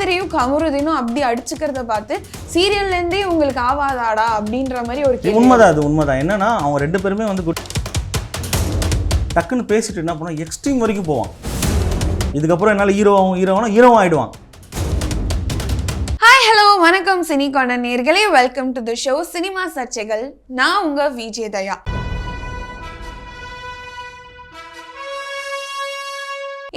பேரையும் கமருதீனும் அப்படி அடிச்சுக்கிறத பார்த்து சீரியல்ல இருந்தே உங்களுக்கு ஆவாதாடா அப்படின்ற மாதிரி ஒரு கேள்வி. உண்மைதான், அது உண்மைதான். என்னன்னா அவங்க ரெண்டு பேருமே வந்து டக்குன்னு பேசிட்டு என்ன பண்ணா எக்ஸ்ட்ரீம் வரைக்கும் போவான். இதுக்கப்புறம் என்னால் ஹீரோவும் ஆயிடுவான். ஹாய் ஹலோ வணக்கம் சினிகான நேயர்களே, welcome to the show cinema சர்ச்சைகள். நான் உங்க விஜய் தயா.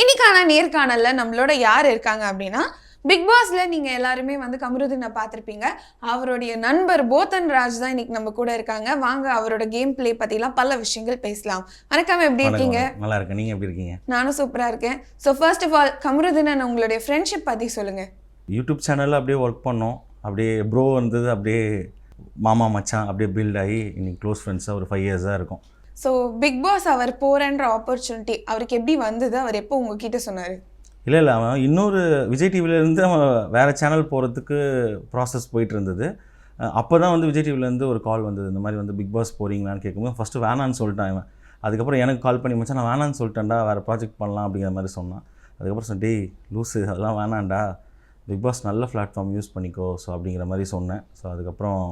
இன்னைக்கான நேர்காணல்ல நம்மளோட யார் இருக்காங்க அப்படின்னா, பிக் பாஸ்ல நீங்க எல்லாருமே வந்து கமருதீனை பார்த்திருப்பீங்க. அவருடைய நண்பர் போத்தன் ராஜ் தான் இன்னைக்கு நம்ம கூட இருக்காங்க. வாங்க அவரோட கேம் பிளே பத்திலாம் பல விஷயங்கள் பேசலாம். வணக்கம், எப்படி இருக்கீங்க? நல்லா இருக்கேன், நீங்க எப்படி இருக்கீங்க? நானும் சூப்பரா இருக்கேன். So first of all Kamaruddin உங்களுடைய ஃப்ரெண்ட்ஷிப் பத்தி சொல்லுங்க. யூடியூப் சேனலில் அப்படியே ஒர்க் பண்ணோம், அப்படியே ப்ரோ இருந்தது, அப்படியே மாமா மச்சான் அப்படியே பில்ட் ஆகி இன்னைக்கு க்ளோஸ் ஃப்ரெண்ட்ஸாக ஒரு 5 இயர்ஸாக இருக்கும். ஸோ பிக் பாஸ் அவர் போகிறன்ற ஆப்பர்ச்சுனிட்டி அவருக்கு எப்படி வந்தது? அவர் எப்போ உங்ககிட்ட சொன்னார்? இல்லை அவன் இன்னொரு விஜய் டிவிலேருந்து அவன் வேறு சேனல் போகிறதுக்கு ப்ராசஸ் போயிட்டு இருந்தது. அப்போ தான் வந்து விஜய் டிவிலேருந்து ஒரு கால் வந்தது, இந்த மாதிரி வந்து பிக் பாஸ் போகிறீங்களான்னு கேட்கும்போது ஃபஸ்ட்டு வேணான்னு சொல்லிட்டான் இவன். அதுக்கப்புறம் எனக்கு கால் பண்ணி மச்சான் நான் வேணான்னு சொல்லிட்டேன்டா, வேறு ப்ராஜெக்ட் பண்ணலாம் அப்படிங்கிற மாதிரி சொன்னான். அதுக்கப்புறம் சொன்னேன், டேய் லூஸு அதெல்லாம் வேணாண்டா, பிக் பாஸ் நல்ல பிளாட்ஃபார்ம் யூஸ் பண்ணிக்கோ ஸோ அப்படிங்கிற மாதிரி சொன்னேன். ஸோ அதுக்கப்புறம்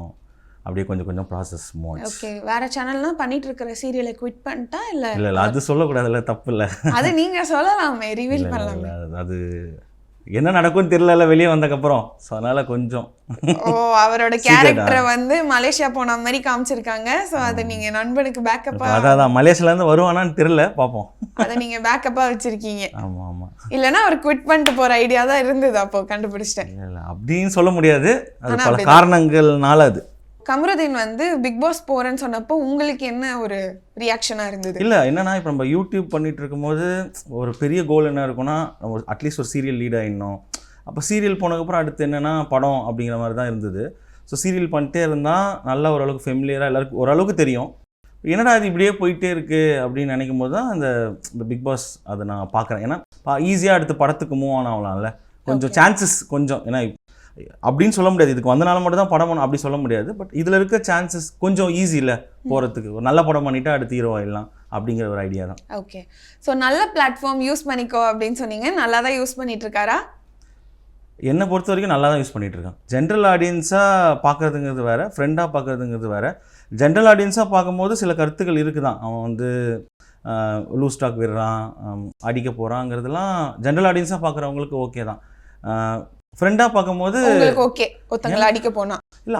அப்படியே கொஞ்சம் ப்ராசஸ் மூவ். ஓகே, வேற சேனல்லாம் பண்ணிட்டு இருக்கிற சீரியலை குவிட் பண்ணிட்டா இல்லை? இல்லை அது சொல்லக்கூடாதுல்ல, தப்பு இல்லை. அது நீங்கள் சொல்லலாமே, ரிவீல் பண்ணலாமே. அது என்ன நடக்கும்னு தெரியல வெளியே வந்ததுக்கப்புறம். ஸோ அதனால் கொஞ்சம் அவரோட கேரக்டரை வந்து மலேசியா போன மாதிரி காமிச்சிருக்காங்க. ஸோ அதை நீங்கள் நண்பனுக்கு பேக்கப்பாக, அதான் மலேசியாலேருந்து வருவானான்னு தெரியல, பார்ப்போம். அதை நீங்கள் பேக்கப்பாக வச்சுருக்கீங்க. ஆமாம். இல்லைன்னா அவர் குவிட் பண்ணிட்டு போகிற ஐடியா தான் இருந்தது. அப்போ கண்டுபிடிச்சிட்டேன். இல்லை அப்படின்னு சொல்ல முடியாது, அது பல காரணங்கள்னால. அது கமருதீன் வந்து பிக் பாஸ் போகிறேன்னு சொன்னப்போ உங்களுக்கு என்ன ஒரு ரியாக்ஷனாக இருந்தது? இல்லை என்னன்னா, இப்போ நம்ம யூடியூப் பண்ணிட்டு இருக்கும்போது ஒரு பெரிய கோல் என்ன இருக்குன்னா, நம்ம அட்லீஸ்ட் ஒரு சீரியல் லீட் ஆகிடணும். அப்போ சீரியல் போனதுக்கப்புறம் அடுத்து என்னென்னா படம் அப்படிங்கிற மாதிரி தான் இருந்தது. ஸோ சீரியல் பண்ணிட்டே இருந்தால் நல்லா ஓரளவுக்கு ஃபெமிலியராக எல்லாருக்கும் ஓரளவுக்கு தெரியும். என்னடா அது இப்படியே போயிட்டே இருக்குது அப்படின்னு நினைக்கும் போது தான் இந்த பிக் பாஸ் அதை நான் பார்க்குறேன். ஏன்னா ஈஸியாக அடுத்து படத்துக்கு மூவ் ஆன் ஆகலாம்ல, கொஞ்சம் சான்சஸ் கொஞ்சம். ஏன்னா அப்படின்னு சொல்ல முடியாது, இதுக்கு வந்தனால மட்டும் தான் படம் பண்ணணும் அப்படி சொல்ல முடியாது. பட் இதில் இருக்க சான்சஸ் கொஞ்சம் ஈஸி இல்லை போகிறதுக்கு. ஒரு நல்ல படம் பண்ணிவிட்டு அடுத்து ஹீரோ ஆகிடலாம் அப்படிங்கிற ஒரு ஐடியா தான். ஓகே, ஸோ நல்ல பிளாட்ஃபார்ம் யூஸ் பண்ணிக்கோ அப்படின்னு சொன்னீங்க. நல்லா தான் யூஸ் பண்ணிட்டு இருக்காரா? என்னை பொறுத்த வரைக்கும் நல்லா தான் யூஸ் பண்ணிகிட்டு இருக்கான். ஜென்ரல் ஆடியன்ஸாக பார்க்குறதுங்கிறது வேறு, ஃப்ரெண்டாக பார்க்குறதுங்கிறது வேறு. ஜென்ரல் ஆடியன்ஸாக பார்க்கும்போது சில கருத்துக்கள் இருக்குது தான். அவன் வந்து லூஸ் ஸ்டாக் விடுறான், அடிக்க போகிறாங்கிறதுலாம் ஜென்ரல் ஆடியன்ஸாக பார்க்குறவங்களுக்கு ஓகே தான். ஃப்ரெண்டாக பார்க்கும்போது ஓகே ஒருத்தங்களை அடிக்க போனா இல்லை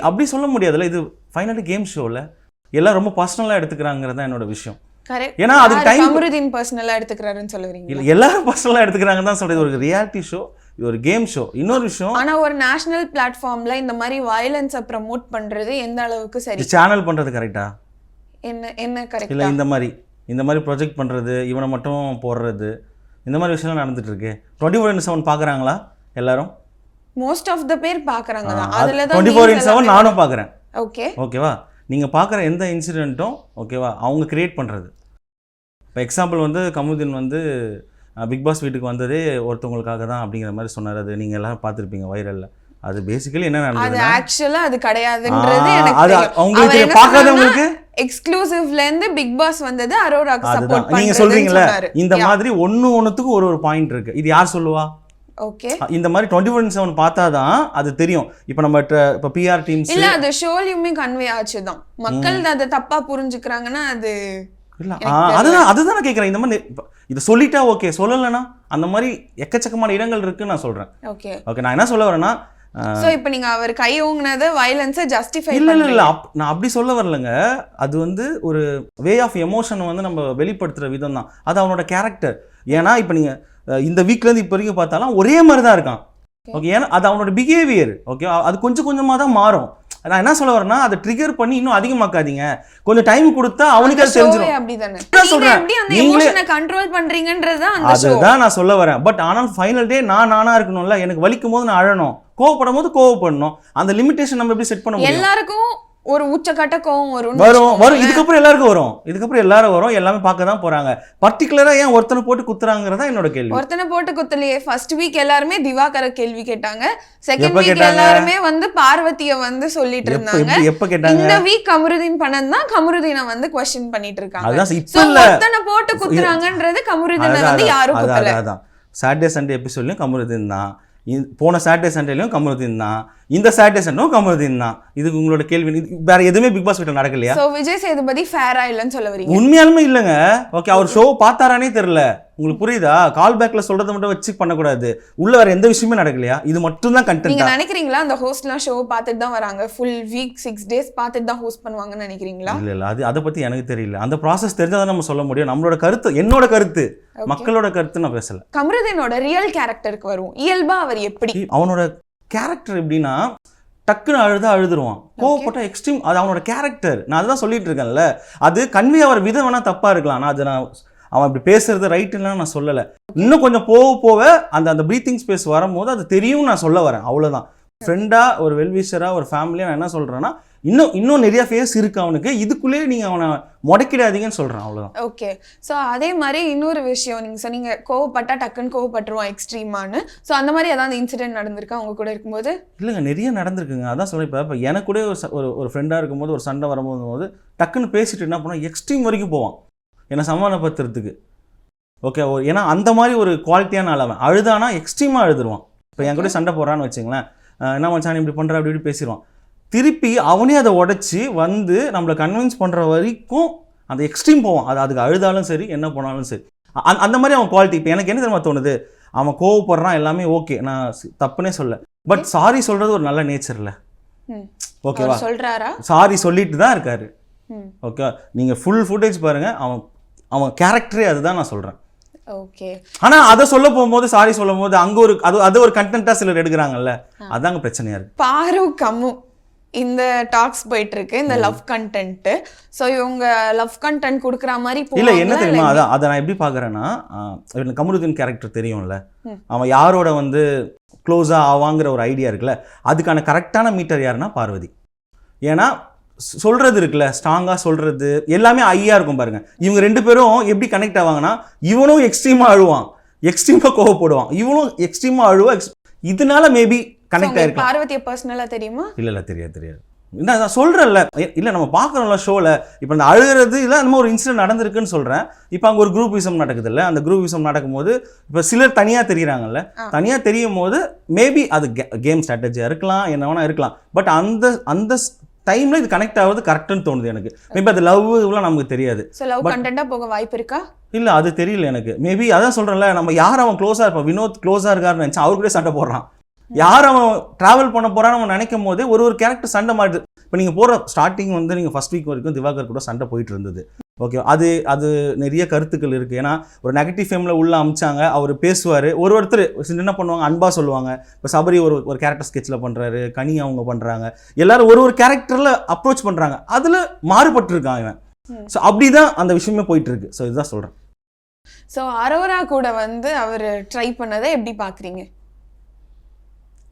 அப்படி சொல்ல முடியாதுல்ல. இது ஃபைனலி கேம் ஷோவில் எல்லாம் ரொம்ப பர்சனலாக எடுத்துக்கிறாங்கிறது தான் என்னோட விஷயம். ஏன்னா அதுக்கு டைம் கமருதீன் பர்சனலாக எடுத்துக்கிறாருன்னு சொல்லுவீங்க? இல்லை எல்லாரும் பர்சனலாக எடுத்துக்கிறாங்க தான் சொல்கிறது. ஒரு ரியாலிட்டி ஷோ, இது ஒரு கேம் ஷோ. இன்னொரு விஷயம், ஆனால் ஒரு நேஷனல் பிளாட்ஃபார்மில் இந்த மாதிரி வயலன்ஸை ப்ரமோட் பண்ணுறது எந்த அளவுக்கு சரி? சேனல் பண்ணுறது கரெக்டா? என்ன கரெக்ட் இல்லை இந்த மாதிரி ப்ரொஜெக்ட் பண்ணுறது, இவனை மட்டும் போடுறது, இந்த மாதிரி விஷயம்லாம் நடந்துட்டு இருக்கு. 24/7 பார்க்குறாங்களா எல்லாரும்? மோஸ்ட் ஆஃப் த பேர் பார்க்குறாங்க தான். அதில் தான் 24/7 நானும் பார்க்குறேன். ஓகேவா? நீங்கள் பார்க்குற எந்த இன்சிடெண்ட்டும் ஓகேவா அவங்க கிரியேட் பண்ணுறது. இப்போ எக்ஸாம்பிள் வந்து கமருதீன் வந்து பிக் பாஸ் வீட்டுக்கு வந்ததே ஒருத்தவங்களுக்காக தான் அப்படிங்கிற மாதிரி சொன்னார். அது நீங்கள் எல்லாரும் பார்த்துருப்பீங்க வைரலில். அது பேசிக்கலி என்ன நடந்தது? அது ஆக்சுவலா அது கிடையாதுன்றது எனக்கு தெரியும். உங்களுக்கு பார்க்காதவங்களுக்கு எக்ஸ்க்ளூசிவ்ல இருந்து பிக் பாஸ் வந்தது அரோராக்கு சப்போர்ட் பண்ணி. நீங்க சொல்றீங்கல இந்த மாதிரி ஒண்ணுத்துக்கு ஒரு பாயிண்ட் இருக்கு. இது யார் சொல்லுவா? ஓகே, இந்த மாதிரி 24/7 பார்த்தாதான் அது தெரியும். இப்போ நம்ம இப்போ பிஆர் டீம்ஸ் இல்ல அது ஷோலியுமே கன்வே ஆச்சுதான். மக்கள் அதை தப்பா புரிஞ்சுக்கிறாங்கன்னா அது இல்ல. அதுதான் நான் கேட்குறேன். இந்த மாதிரி இதை சொல்லிட்டா ஓகே, சொல்லலைன்னா அந்த மாதிரி எக்கச்சக்கமான இடங்கள் இருக்குன்னு நான் சொல்றேன். ஓகே நான் என்ன சொல்ல வரேன்னா, சோ இப்போ நீங்க அவர் கை ஓங்குனது வயலன்ஸை ஜஸ்டிஃபை இல்ல நான் அப்படி சொல்ல வரலங்க. அது வந்து ஒரு வே ஆஃப் எமோஷன் வந்து நம்ம வெளிப்படுத்துற விதம் தான். அது அவனோட கேரக்டர். ஏன்னா இப்போ நீங்க இந்த வீக்லேருந்து இப்போ வரைக்கும் பார்த்தாலும் ஒரே மாதிரி தான் இருக்கான். ஓகே, ஏன்னா அது அவனோட பிஹேவியர். ஓகே, அது கொஞ்சமாக தான் மாறும். நான் என்ன சொல்ல வரேன்னா, அதை ட்ரிகர் பண்ணி இன்னும் அதிகமாக்காதீங்க, கொஞ்சம் டைம் கொடுத்தா அவனுக்கு அது தெரிஞ்சிடும். அதுதான் நான் சொல்ல வரேன். பட் ஆனால் ஃபைனல் டே நானா இருக்கணும்ல. எனக்கு வலிக்கும் போது நான் அழணும், கோவப்படும் போது கோவப்படணும். அந்த லிமிடேஷன் நம்ம எப்படி செட் பண்ண முடியும்? எல்லாருக்கும் ஒரு உச்சக்கட்ட கோவம் வரும். இதுக்கப்புறம் எல்லாருக்கும் வரும். எல்லாமே பார்க்க தான் போறாங்க. பர்டிகுலரா ஏன் ஒருத்தனை போட்டு குத்துறாங்கிறதா என்னோட கேள்வி. ஒருத்தனை போட்டு குத்தலையே. ஃபர்ஸ்ட் வீக் எல்லாருமே திவாகர கேள்வி கேட்டாங்க. செகண்ட் வீக் எல்லாருமே வந்து பார்வதியை வந்து சொல்லிட்டு இருந்தாங்க. எப்ப கேட்டாங்க? இந்த வீக் கமருதீன் பண்ணது தான் கமருதீனை வந்து क्वेश्चन பண்ணிட்டு இருக்காங்க. அதான் இப்ப இல்ல, ஒருத்தனை போட்டு குத்துறாங்கன்றது கமருதீனை வந்து யாரும் குத்தல. அதான் சாட்டர்டே சண்டே எபிசோட்லயும் கமருதீன் தான், போன சாட்டர்டே சண்டேலையும் கமருதீன் தான், இந்த சாட்டர்டே சண்டேவும் கமருதீன் தான். இதுக்கு உங்களோட கேள்வி வேற எதுவுமே பிக் பாஸ் வீட்டில் நடக்கலையா? சோ விஜய் சேதுபதி ஃபேரா இல்லன்னு சொல்ல வரீங்க? உண்மையாலுமே இல்லைங்க. ஓகே, அவர் ஷோ பார்த்தாரானே தெரியல. உங்களுக்கு புரியுதா? கால் பேக்ல சொல்றதை மட்டும் வச்சு பண்ணக்கூடாது. உள்ள வேற எந்த விஷயமே நடக்கலையா? இது மட்டும் தான் கண்டென்ட். நீங்க நினைக்கிறீங்களா அந்த ஹோஸ்ட்லாம் ஷோ பார்த்துட்டு தான் வராங்க, ஃபுல் வீக் 6 days பார்த்துட்டு தான் ஹோஸ்ட் பண்ணுவாங்கன்னு நினைக்கிறீங்களா? இல்ல அதை பத்தி எனக்கு தெரியல. அந்த ப்ராசஸ் தெரிஞ்சாதான் நம்ம சொல்ல முடியும். நம்மளோட கருத்து, என்னோட கருத்து, மக்களோட கருத்து நான் பேசல. கமருதீனோட ரியல் கேரக்டருக்கு வரும். இயல்பா அவர் எப்படி? அவனோட கேரக்டர் எப்படின்னா, டக்குன்னு அழுதுருவான், கோவப்பட்ட எக்ஸ்ட்ரீம். அது அவனோட கேரக்டர். நான் அதுதான் சொல்லிட்டு இருக்கேன்ல. அது கன்வே ஆகிற விதம் வேணா தப்பா இருக்கலாம். நான் அவன் இப்படி பேசுறது ரைட்டுன்னா நான் சொல்லலை. இன்னும் கொஞ்சம் போக அந்த ப்ரீத்திங் ஸ்பேஸ் வரும்போது அது தெரியும் நான் சொல்ல வரேன். அவ்வளோதான். ஃப்ரெண்டாக, ஒரு வெல்விஷராக, ஒரு ஃபேமிலியாக நான் என்ன சொல்கிறேன்னா, இன்னும் நிறைய ஃபேஸ் இருக்கு அவனுக்கு. இதுக்குள்ளேயே நீங்கள் அவனை முடக்கிடாதீங்கன்னு சொல்கிறேன். அவ்வளோதான். ஓகே. ஸோ அதே மாதிரி இன்னொரு விஷயம் நீங்கள் சொன்னீங்க, கோவப்பட்டா டக்குன்னு கோவப்பட்டுருவான் எக்ஸ்ட்ரீமானு. ஸோ அந்த மாதிரி ஏதாவது இன்சிடென்ட் நடந்திருக்கா அவங்க கூட இருக்கும்போது? இல்லைங்க, நிறைய நடந்திருக்குங்க. அதான் சொல்ல. இப்போ எனக்கு கூட ஒரு ஃப்ரெண்டாக இருக்கும்போது ஒரு சண்டை வரும்போது டக்குன்னு பேசிட்டு என்ன பண்ணால் எக்ஸ்ட்ரீம் வரைக்கும் போவான் என்னை சமாதானப்படுத்துறதுக்கு. ஓகே, ஏன்னா அந்த மாதிரி ஒரு குவாலிட்டியான ஆளவன். அழுதானா எக்ஸ்ட்ரீமாக அழுதுருவான். இப்போ என் கூட சண்டை போடுறான்னு வச்சுங்களேன், என்ன மச்சான் இப்படி பண்ணுற அப்படி இப்படி பேசிடுவான். திருப்பி அவனே அதை உடச்சி வந்து நம்மளை கன்வின்ஸ் பண்ணுற வரைக்கும் அந்த எக்ஸ்ட்ரீம் போவான். அதுக்கு அழுதாலும் சரி, என்ன போனாலும் சரி. அந்த மாதிரி அவன் குவாலிட்டி. இப்போ எனக்கு என்ன தெரியுமா தோணுது, அவன் கோவப்படுறான், எல்லாமே ஓகே, நான் தப்புனே சொல்ல. பட் சாரி சொல்கிறது ஒரு நல்ல நேச்சரில். ஓகேவா? சொல்கிறாரா? சாரி சொல்லிட்டு தான் இருக்காரு. ஓகே, நீங்கள் ஃபுல் ஃபுட்டேஜ் பாருங்கள். அவன் கேரக்டரே அதுதான் நான் சொல்கிறேன். ஓகே. ஆனா அதை சொல்ல போகும்போது, சாரி சொல்லும் போது அங்க ஒரு அது ஒரு கண்டென்ட்டா சிலர் எடுக்கிறாங்கல்ல, அதாங்க பிரச்சனையா இருக்கு. பாரு கம்மு இந்த டாக்ஸ் போயிட்டு இருக்கு, இந்த லவ் கண்டென்ட். ஸோ இவங்க லவ் கண்டென்ட் கொடுக்குற மாதிரி இல்லை, என்ன தெரியுமா, அதை நான் எப்படி பார்க்குறேன்னா, கமருதீன் கேரக்டர் தெரியும்ல, அவன் யாரோட வந்து க்ளோஸாக ஆவாங்கிற ஒரு ஐடியா இருக்குல்ல, அதுக்கான கரெக்டான மீட்டர் யாருன்னா பார்வதி. ஏன்னா சொல்கிறது இருக்குல்ல, ஸ்ட்ராங்காக சொல்கிறது எல்லாமே ஐயா இருக்கும் பாருங்க. இவங்க 2 பேரும் எப்படி கனெக்ட் ஆவாங்கன்னா, இவனும் எக்ஸ்ட்ரீமாக அழுவான், எக்ஸ்ட்ரீமாக கோவப்படுவான், இவனும் எக்ஸ்ட்ரீமாக அழுவான். இதனால மேபி கனெக்ட் ஆயிருக்கும். பார்வதியை பர்சனலாக தெரியுமா? இல்லை, தெரியாது. என்ன நான் சொல்கிறேன்ல, இல்லை நம்ம பார்க்குறோம்ல ஷோவில். இப்போ இந்த அழுகிறது இல்லை, அந்த மாதிரி ஒரு இன்சிடென்ட் நடந்திருக்குன்னு சொல்கிறேன். இப்போ அங்கே ஒரு குரூப் விசம் நடக்குது இல்லை, அந்த குரூப் விசம் நடக்கும்போது இப்போ சிலர் தனியாக தெரியுறாங்கல்ல, தனியாக தெரியும் போது மேபி அது கேம் ஸ்ட்ராட்டஜியாக இருக்கலாம், என்ன வேணா இருக்கலாம். பட் அந்த டைம்ல இது கனெக்ட் ஆகுது கரெக்ட்னு தோணுது எனக்கு. மேபி அது லவ் இதெல்லாம் நமக்கு தெரியாது. லவ் கண்டென்ட்டா போக வாய்ப்பு இருக்கா? இல்லை, அது தெரியல எனக்கு. மேபி அதான் சொல்கிறேன்ல, நம்ம யார் அவன் க்ளோஸாக இருப்பான், வினோத் க்ளோஸாக இருக்காருன்னு நினச்சா அவர் கூட சண்டை போடுறான். யார் அவன் ட்ராவல் பண்ண போகிறான்னு நம்ம நினைக்கும் போது ஒரு கேரக்டர் சண்டை மாட்டுது. இப்போ நீங்கள் போகிற ஸ்டார்டிங் வந்து நீங்கள் ஃபர்ஸ்ட் வீக் வரைக்கும் திவாகர் கூட சண்டை போயிட்டு இருந்தது. ஓகே, அது நிறைய கருத்துக்கள் இருக்குது. ஏன்னா ஒரு நெகட்டிவ் ஃபேமில் உள்ள அமிச்சாங்க, அவர் பேசுவார். ஒருத்தர் என்ன பண்ணுவாங்க, அன்பா சொல்லுவாங்க. இப்போ சபரி ஒரு கேரக்டர் ஸ்கெட்சில் பண்ணுறாரு, கனி அவங்க பண்ணுறாங்க, எல்லாரும் ஒரு கேரக்டரில் அப்ரோச் பண்ணுறாங்க, அதில் மாறுபட்டுருக்கான் இவன். ஸோ அப்படி தான் அந்த விஷயமே போயிட்டு இருக்கு. ஸோ இதுதான் சொல்கிறேன். ஸோ அரோரா கூட வந்து அவர் ட்ரை பண்ணதை எப்படி பார்க்குறீங்க?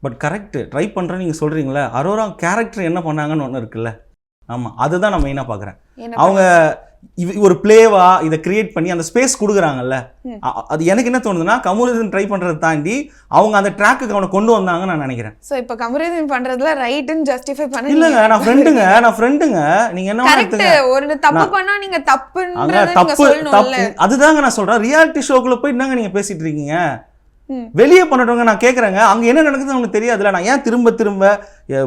பட் கரெக்டு, ட்ரை பண்ணுறேன்னு நீங்கள் சொல்கிறீங்களே, அரோரா கேரக்டர் என்ன பண்ணாங்கன்னு ஒன்று இருக்குல்ல. ஆமாம், அதுதான் நான் மெயினாக பார்க்குறேன். அவங்க ஒரு பிளேவா இதை கிரியேட் பண்ணி அந்த ஸ்பேஸ் கொடுக்குறாங்கல்ல, அது எனக்கு என்ன தோணுதுன்னா, கமருதீன் ட்ரை பண்ணுறதை தாண்டி அவங்க அந்த ட்ராக்குக்கு அவனை கொண்டு வந்தாங்கன்னு நான் நினைக்கிறேன். ஸோ இப்போ கமருதீன் பண்ணுறதுல ரைட்டுன்னு ஜஸ்டிஃபை பண்ண இல்லைங்க, நான் ஃப்ரெண்டுங்க. நீங்கள் என்ன ஒரு தப்பு பண்ணால் நீங்கள் தப்பு, அதுதாங்க நான் சொல்கிறேன். ரியாலிட்டி ஷோக்குள்ளே போய் என்னங்க நீங்கள் பேசிகிட்டு இருக்கீங்க? வெளியே பண்ணட்டவங்க நான் கேட்குறேங்க, அங்கே என்ன நடக்குதுன்னு அவங்களுக்கு தெரியாதுல்ல. நான் ஏன் திரும்ப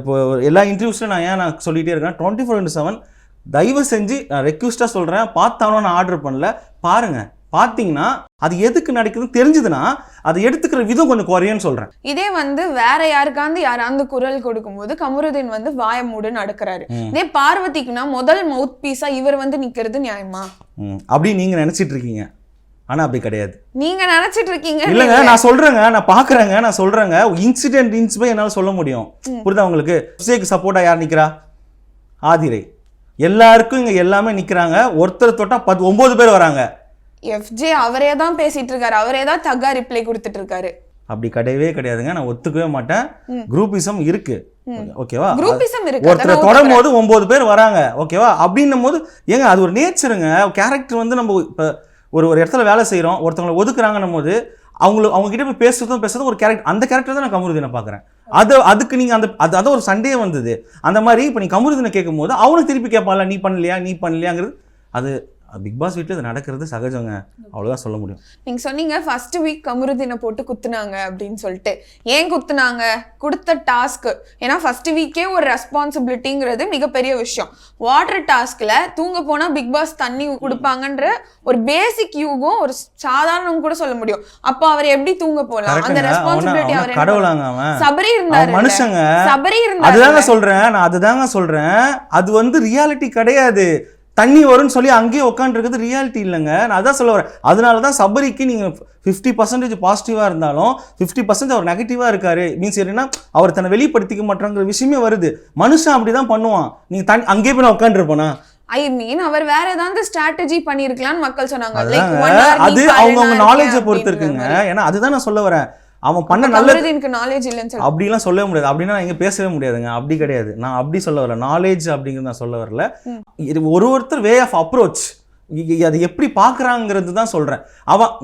இப்போ எல்லா இன்டர்வியூஸில் நான் சொல்லிகிட்டே இருக்கேன், 24/7 தயவு செஞ்சு நான் ரெக்வஸ்ட்டாக சொல்கிறேன், பார்த்தாலும் நான் ஆர்டர் பண்ணல, பாருங்கள். பார்த்தீங்கன்னா அது எதுக்கு நடக்குதுன்னு தெரிஞ்சுதுன்னா அதை எடுத்துக்கிற விதம் கொஞ்சம் குறையன்னு சொல்கிறேன். இதே வந்து வேற யாராவது குரல் கொடுக்கும்போது கமருதீன் வந்து வாய மூடுன்னு நடக்கிறாரு. இதே பார்வதிக்குன்னா முதல் மவுத் பீஸா இவர் வந்து நிற்கிறது நியாயமா? அப்படி நீங்கள் நினச்சிட்டு இருக்கீங்க, ஆனால் அப்படி கிடையாது. நீங்க நினைச்சிட்டு இருக்கீங்க. இல்லைங்க, நான் சொல்றேங்க, நான் பாக்குறேங்க, நான் சொல்றேங்க. இன்சிடென்ட் இன்ஸ்பை என்னால் சொல்ல முடியும். புரியுதா உங்களுக்கு? விஜய்க்கு சப்போர்ட்டா யார் நிக்கிறா? ஆதிரை. எல்லாருக்கும் இங்க எல்லாமே நிக்கிறாங்க. ஒருத்தர் தொட்டா 9 பேர் வராங்க. எஃப்ஜே அவரே தான் பேசிட்டு இருக்காரு, அவரே தான் தக்கா ரிப்ளை கொடுத்துட்டு இருக்காரு. அப்படி கிடையவே கிடையாதுங்க, நான் ஒத்துக்கவே மாட்டேன். குரூப்பிசம் இருக்கு, ஓகேவா? குரூப்பிசம் இருக்கு. ஒருத்தர் தொடும் போது 9 பேர் வராங்க, ஓகேவா? அப்படின்னும் போது ஏங்க அது ஒரு நேச்சருங்க. கேரக்டர் வந்து நம்ம இப்போ ஒரு இடத்துல வேலை செய்கிறோம், ஒருத்தவங்களை ஒதுக்குறாங்கன்னும் போது அவங்க கிட்ட போய் பேசுறதும் ஒரு கேரக்டர். அந்த கேரக்டர் தான் நான் கமருதீனை பார்க்குறேன். அதுக்கு நீங்கள் அதான் ஒரு சண்டே வந்தது. அந்த மாதிரி இப்போ நீ கமருதீனை கேட்கும் போது அவனுக்கு திருப்பி கேட்பான்ல, நீ பண்ணலையாங்கிறது பிக் பாஸ் வீட்டில் இது நடக்கிறது சகஜங்க, அவ்வளோதான் சொல்ல முடியும். நீங்க சொன்னீங்க ஃபர்ஸ்ட் வீக் கமருதீனை போட்டு குத்துனாங்க அப்படின்னு சொல்லிட்டு. ஏன் குத்துனாங்க? கொடுத்த டாஸ்க். ஏன்னா ஃபர்ஸ்ட் வீக்கே ஒரு ரெஸ்பான்சிபிலிட்டிங்கிறது மிகப்பெரிய விஷயம். வாட்டர் டாஸ்க்ல தூங்க போனா பிக் பாஸ் தண்ணி கொடுப்பாங்கன்ற ஒரு பேசிக் யூகம் ஒரு சாதாரணம் கூட சொல்ல முடியும். அப்போ அவர் எப்படி தூங்க போலாம்? அந்த ரெஸ்பான்சிபிலிட்டி அவர் கடவுளாங்க, அவன் சபரி இருந்தாரு, மனுஷங்க. சபரி இருந்தாரு. அதுதாங்க சொல்றேன், நான் அதுதாங்க சொல்றேன். அது வந்து ரியாலிட்டி கிடையாது. தண்ணி வரும்னு சொல்லி அங்கேயே உட்காந்துருக்குது ரியாலிட்டி இல்லைங்க. நான் அதான் சொல்ல வரேன். அதனால தான் சபரிக்கு நீங்கள் 50% பாசிட்டிவாக இருந்தாலும் 50% அவர் நெகட்டிவாக இருக்காரு. மீன்ஸ் என்னன்னா அவர் தன்னை வெளிப்படுத்திக்க மாட்டாங்கிற விஷயமே வருது. மனுஷன் அப்படி தான் பண்ணுவான். நீங்கள் அங்கேயே போய் நான் உட்காந்துருப்பேனா? ஐ மீன் அவர் வேற ஏதாவது ஸ்ட்ராட்டஜி பண்ணிருக்கலாம்னு மக்கள் சொன்னாங்க. அது அவங்க நாலேஜை பொறுத்து இருக்குங்க. ஏன்னா அதுதான் நான் சொல்ல வரேன். அவன் பண்ண நல்லது நாலேஜ் இல்லைன்னு அப்படிலாம் சொல்லவே முடியாது. அப்படின்னா நான் இங்கே பேசவே முடியாதுங்க. அப்படி கிடையாது, நான் அப்படி சொல்ல வரல. நாலேஜ் அப்படிங்கிறது நான் சொல்ல வரல. இது ஒருத்தர் வே ஆஃப் அப்ரோச், அதை எப்படி பார்க்குறாங்கிறது தான் சொல்கிறேன்.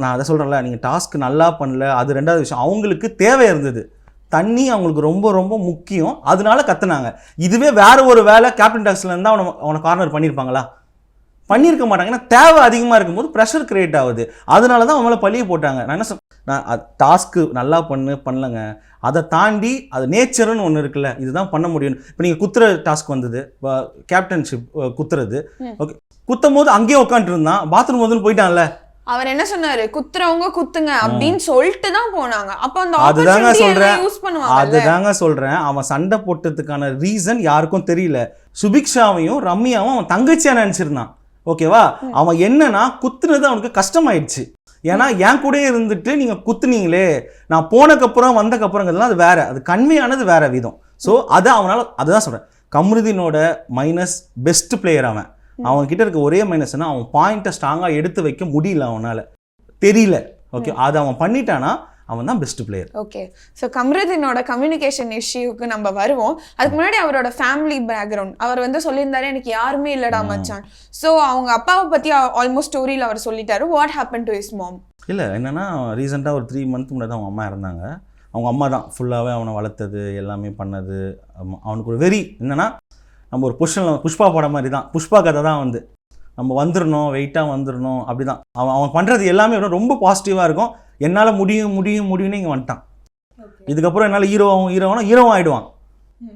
நான் அதை சொல்கிறேன்ல, நீங்கள் டாஸ்க் நல்லா பண்ணல, அது ரெண்டாவது விஷயம். அவங்களுக்கு தேவை இருந்தது, தண்ணி அவங்களுக்கு ரொம்ப ரொம்ப முக்கியம், அதனால கத்துனாங்க. இதுவே வேற ஒரு வேலை கேப்டன் டாஸ்க்ல இருந்தால் அவனை கார்னர் பண்ணியிருப்பாங்களா? பண்ணியிருக்க மாட்டாங்க. ஏன்னா தேவை அதிகமாக இருக்கும்போது ப்ரெஷர் கிரியேட் ஆகுது. அதனால தான் அவங்கள பழிய போட்டாங்க. நான் என்ன நான் டாஸ்க்கு நல்லா பண்ணலங்க. அதை தாண்டி அது நேச்சர்னு ஒன்று இருக்குல்ல, இதுதான் பண்ண முடியும். இப்போ நீங்கள் குத்துற டாஸ்க் வந்தது, கேப்டன்ஷிப் குத்துறது. ஓகே, குத்தும் போது அங்கேயே உட்காந்துருந்தான், பாத்ரூம் வந்து போயிட்டான்ல. அவர் என்ன சொன்னாரு? குத்துறவங்க குத்துங்க அப்படின்னு சொல்லிட்டு தான் போனாங்க. அப்ப அந்த அதுதாங்க சொல்றேன், யூஸ் பண்ணுவாங்க. அதுதாங்க சொல்றேன். அவன் சண்டை போட்டதுக்கான ரீசன் யாருக்கும் தெரியல. சுபிக்ஷாவையும் ரம்யாவும் அவன் தங்கச்சியா நினைச்சிருந்தான். ஓகேவா? அவன் என்னன்னா குத்துனது அவனுக்கு கஷ்டமாயிடுச்சு. ஏன்னா என் கூட இருந்துட்டு நீங்க குத்துனீங்களே, நான் போனக்கப்புறம் வந்தக்கப்புறங்கிறதுலாம் அது வேற, அது கன்மையானது வேற விதம். ஸோ அது அவனால, அதுதான் சொல்றேன். கம்ருதீனோட மைனஸ் பெஸ்ட் பிளேயர் அவன். அவன் கிட்ட இருக்க ஒரே மைனஸ்னா அவன் பாயிண்ட்டை ஸ்ட்ராங்காக எடுத்து வைக்க முடியல, அவனால தெரியல. ஓகே, அதை அவன் பண்ணிட்டானா அவன் தான் பெஸ்ட் பிளேயர். ஓகே, ஸோ கம்ருதீனோட கம்யூனிகேஷன் இஷ்யூக்கு நம்ம வருவோம். அதுக்கு முன்னாடி அவரோட ஃபேமிலி பேக்ரவுண்ட் அவர் வந்து சொல்லியிருந்தாரு, எனக்கு யாருமே இல்லடா மச்சான். ஸோ அவங்க அப்பாவை பற்றி ஆல்மோஸ்ட் ஸ்டோரியில் அவர் சொல்லிட்டாரு. What happen to his mom? இல்லை, என்னன்னா ரீசெண்டாக ஒரு 3 மந்த் முன்னாடி தான் அவங்க அம்மா இருந்தாங்க. அவங்க அம்மா தான் ஃபுல்லாகவே அவனை வளர்த்தது, எல்லாமே பண்ணது. அவனுக்கு ஒரு வெறி என்னன்னா, நம்ம ஒரு புஷ்பா படம் மாதிரி தான், புஷ்பா கதை தான் வந்து நம்ம வந்துடணும், வெயிட்டாக வந்துடணும், அப்படி தான் அவன் பண்ணுறது எல்லாமே ரொம்ப பாசிட்டிவாக இருக்கும். என்னால் முடியும்னு இங்கே வந்துட்டான். இதுக்கப்புறம் என்னால் ஹீரோவும் ஆகிடுவான்,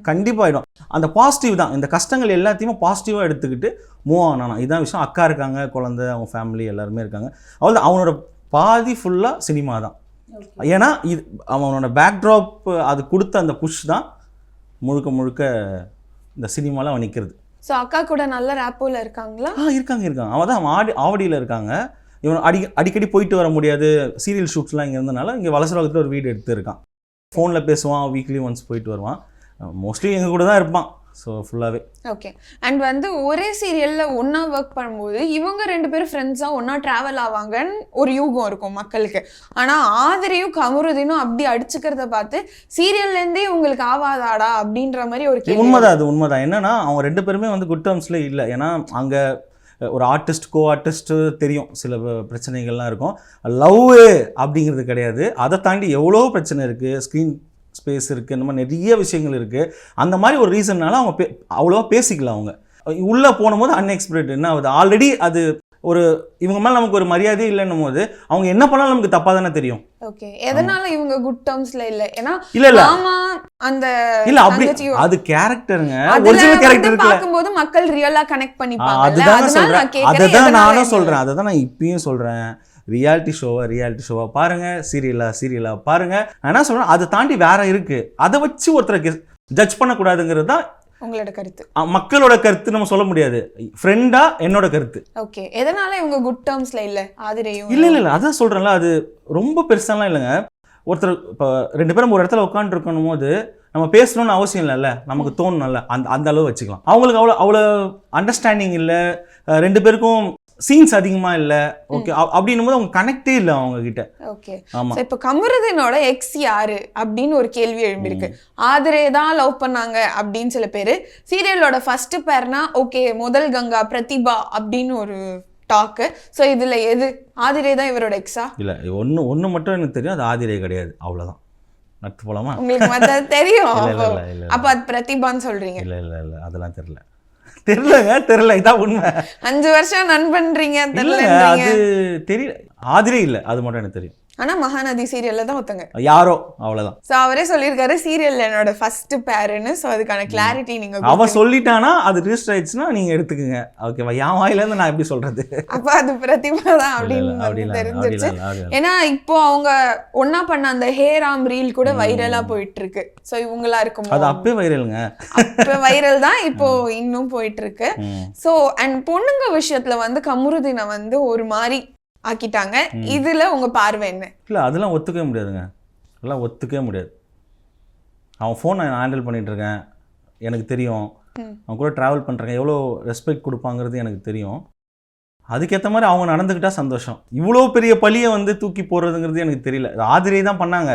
கண்டிப்பாக ஆகிடும். அந்த பாசிட்டிவ் தான், இந்த கஷ்டங்கள் எல்லாத்தையுமே பாசிட்டிவாக எடுத்துக்கிட்டு மூவ் ஆனானா. இதுதான் விஷயம். அக்கா இருக்காங்க, குழந்தை, அவங்க ஃபேமிலி எல்லாருமே இருக்காங்க. அவ்வளோ அவனோட பாதி ஃபுல்லாக சினிமா தான். ஏன்னா இது அவனோட பேக்ட்ராப், அது கொடுத்த அந்த புஷ் தான் முழுக்க இந்த சினிமாவில் அவன் நிற்கிறது. ஸோ அக்கா கூட நல்ல ரேப்போவில் இருக்காங்களா? இருக்காங்க. அவன் தான் ஆவடியில் இருக்காங்க. இவன் அடிக்கடி போயிட்டு வர முடியாது, சீரியல் ஷூட்ஸ்லாம் இங்கே இருந்தனால இங்கே வலசரகத்தில் ஒரு வீடு எடுத்து இருக்கான். ஃபோனில் பேசுவான், வீக்லி ஒன்ஸ் போயிட்டு வருவான். மோஸ்ட்லி எங்கள் கூட தான் இருப்பான். ஸோ ஃபுல்லாகவே ஓகே. அண்ட் வந்து ஒரே சீரியலில் ஒன்றா ஒர்க் பண்ணும்போது இவங்க 2 பேரும் ஃப்ரெண்ட்ஸாக ஒன்றா ட்ராவல் ஆவாங்கன்னு ஒரு யூகம் இருக்கும் மக்களுக்கு. ஆனால் ஆதிரையும் கமருதீனும் அப்படி அடிச்சுக்கிறத பார்த்து சீரியல்லேருந்தே உங்களுக்கு ஆவாதாடா அப்படின்ற மாதிரி ஒரு கேள்வி. உண்மைதான், அது உண்மைதான். என்னன்னா அவங்க 2 பேருமே வந்து குட் டேர்ம்ஸில் இல்லை. ஏன்னா அங்கே ஒரு கோ ஆர்டிஸ்ட்டு தெரியும், சில பிரச்சனைகள்லாம் இருக்கும். லவ் அப்படிங்கிறது கிடையாது. அதை தாண்டி எவ்வளோ பிரச்சனை இருக்குது, ஸ்க்ரீன் ஸ்பேஸ் இருக்குது, இந்த மாதிரி நிறைய விஷயங்கள் இருக்குது. அந்த மாதிரி ஒரு ரீசன்னால அவங்க அவ்வளோவா பேசிக்கல. அவங்க உள்ளே போனும்போது அன்எக்ஸ்பெக்டட் என்ன ஆகுது, ஆல்ரெடி அது ஒரு இவங்க மேலே நமக்கு ஒரு மரியாதை இல்லைன்னும் போது அவங்க என்ன பண்ணாலும் நமக்கு தப்பாக தானே தெரியும். ஓகே, எதனால இவங்க குட் டர்ம்ஸ்ல இல்ல? ஏன்னா இல்ல ஆமா அந்த இல்ல அப்படி அது கேரக்டருங்க, ஒரிஜினல் கேரக்டர் இருக்குல, பாக்கும்போது மக்கள் ரியலா கனெக்ட் பண்ணிப்பாங்க. அதுதான் சொல்றேன், அதுதான் நானும் சொல்றேன், அதுதான் நான் இப்பயும் சொல்றேன். ரியாலிட்டி ஷோவா பாருங்க, சீரியலா பாருங்க. நான் என்ன சொல்றேன், அதை தாண்டி வேற இருக்கு. அதை வச்சு ஒருத்தரை ஜட்ஜ் பண்ணக்கூடாதுங்கிறது தான் உங்களோட கருத்து. மக்களோட கருத்து நம்ம சொல்ல முடியாது. ஃப்ரெண்டா என்னோட கருத்து. ஓகே, எதனால இவங்க குட் டர்ம்ஸ்ல இல்ல? ஆதிரையும் இல்ல அதான் சொல்றேன்ல, அது ரொம்ப பெருசாலாம் இல்லைங்க. ஒருத்தர் இப்போ 2 பேரும் ஒரு இடத்துல உட்காந்து இருக்கணும் போது நம்ம பேசணும்னு அவசியம் இல்லைல்ல, நமக்கு தோணும்ல, அந்த அளவு வச்சுக்கலாம். அவங்களுக்கு அவ்வளோ அண்டர்ஸ்டாண்டிங் இல்லை, 2 பேருக்கும் சீன்ஸ் அதிகமா இல்ல. ஓகே, அப்படின்னும் போது அவங்க கனெக்டே இல்லை அவங்க கிட்ட. ஓகே, ஆமா. இப்போ கமருதீனோட எக்ஸ் யாரு அப்படின்னு ஒரு கேள்வி எழும்பிருக்கு. ஆதிரே தான் லவ் பண்ணாங்க அப்படின்னு சில பேரு. சீரியலோட ஃபர்ஸ்ட் பேர்னா ஓகே முதல் கங்கா பிரதிபா அப்படின்னு ஒரு டாக்கு. ஸோ இதுல எது ஆதிரே தான் இவரோட எக்ஸா? இல்ல, ஒன்னு மட்டும் எனக்கு தெரியும், அது ஆதிரே கிடையாது, அவ்வளவுதான். நட்டு போலாமா? உங்களுக்கு மத்த தெரியும். அப்ப அது பிரதிபான்னு சொல்றீங்க? இல்ல அதெல்லாம் தெரியல. தெரியல இதான் உண்மை. 5 வருஷம் நண்பன்றீங்க இல்லைங்க, தெரியல. அது தெரியல. ஆதிரே இல்லை, அது மட்டும் எனக்கு தெரியும். ஆனா மகாநதி சீரியல்ல தான் ஒருத்தங்க. யாரோ, அவ்வளவுதான். சோ அவரே சொல்லியிருக்காரு சீரியல்ல என்னோட ஃபர்ஸ்ட் பேருன்னு. சோ அதுக்கான கிளாரிட்டி நீங்க அவன் சொல்லிட்டானா அது ரிஜிஸ்டர் ஆயிடுச்சுன்னா நீங்க எடுத்துக்கங்க. ஓகேவா? என் வாயில இருந்து நான் எப்படி சொல்றது? அப்ப அது பிரதிபா தான் அப்படின்னு தெரிஞ்சிருச்சு. ஏன்னா இப்போ அவங்க ஒன்னா பண்ண அந்த ஹே ராம் ரீல் கூட வைரலா போயிட்டு இருக்கு. சோ இவங்களா இருக்கும் அது அப்பவே வைரலுங்க. அப்ப வைரல் தான், இப்போ இன்னும் போயிட்டு இருக்கு. சோ அண்ட் பொண்ணுங்க விஷயத்துல வந்து கமருதீனை வந்து ஒரு மாதிரி ஆக்கிட்டாங்க. இதுல உங்க பார்வை என்ன? இல்லை, அதெல்லாம் ஒத்துக்கவே முடியாதுங்க. அதெல்லாம் ஒத்துக்கவே முடியாது. அவன் ஃபோன் நான் ஹேண்டில் பண்ணிட்டு இருக்கேன், எனக்கு தெரியும். அவன் கூட ட்ராவல் பண்ணுறேன், எவ்வளோ ரெஸ்பெக்ட் கொடுப்பாங்கிறது எனக்கு தெரியும். அதுக்கேற்ற மாதிரி அவங்க நடந்துக்கிட்டா சந்தோஷம். இவ்வளோ பெரிய பழியை வந்து தூக்கி போடுறதுங்கிறது எனக்கு தெரியல. ஆதிரை தான் பண்ணாங்க.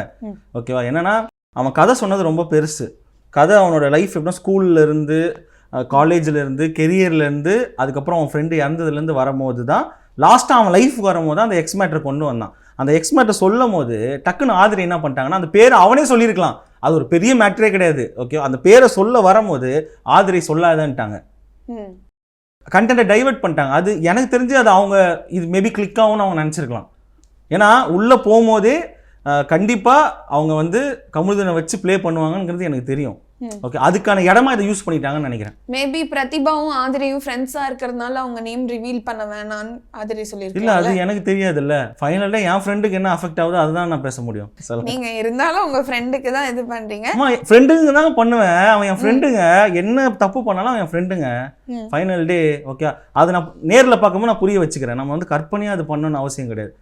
ஓகேவா? என்னன்னா அவன் கதை சொன்னது ரொம்ப பெருசு. கதை அவனோட லைஃப் எப்படின்னா ஸ்கூல்லேருந்து, காலேஜ்லேருந்து, கெரியர்லேருந்து, அதுக்கப்புறம் அவன் ஃப்ரெண்டு இறந்ததுலேருந்து வரும்போது தான் லாஸ்ட்டாக அவன் லைஃப்க்கு வரும்போது தான் அந்த எக்ஸ் மேட்டரை கொண்டு வந்தான். அந்த எக்ஸ் மேட்டர் சொல்லும் போது டக்குன்னு ஆதிரை என்ன பண்ணிட்டாங்கன்னா, அந்த பேரை அவனே சொல்லியிருக்கலாம், அது ஒரு பெரிய மேட்டரே கிடையாது. ஓகே, அந்த பேரை சொல்ல வரும்போது ஆதிரை சொல்லாதன்ட்டாங்க. கண்டென்ட்டை டைவர்ட் பண்ணிட்டாங்க. அது எனக்கு தெரிஞ்சு அது அவங்க இது மேபி கிளிக் ஆகும்னு அவங்க நினச்சிருக்கலாம். ஏன்னா உள்ளே போகும்போதே கண்டிப்பாக அவங்க வந்து கமருதீனை வச்சு ப்ளே பண்ணுவாங்கங்கிறது எனக்கு தெரியும். ஓகே, அதுக்கான இடமா இதை யூஸ் பண்ணிட்டாங்கன்னு நினைக்கிறேன். மேபி பிரதிபாவும் ஆதிரையும் ஃப்ரெண்ட்ஸா இருக்கிறதுனால அவங்க நேம் ரிவீல் பண்ண வேணாம்னு ஆதிரை சொல்லியிருக்காங்க. இல்ல, அது எனக்கு தெரியாது. இல்ல ஃபைனல்ல என் ஃப்ரெண்டுக்கு என்ன அஃபெக்ட் ஆகுதோ அதுதான் நான் பேச முடியும். நீங்க இருந்தாலும் உங்க ஃப்ரெண்டுக்கு தான் இது பண்றீங்க. ஆமா, ஃப்ரெண்டுங்க தான் பண்ணுவேன். அவன் என் ஃப்ரெண்டுங்க, என்ன தப்பு பண்ணாலும் அவன் என் ஃப்ரெண்டுங்க. ஃபைனல் டே ஓகே, அதை நான் நேரில் பார்க்கும்போது நான் புரிய வச்சுக்கிறேன். நம்ம வந்து கற்பனையாக அது பண்ணணும்னு அவசியம் கிடையாது.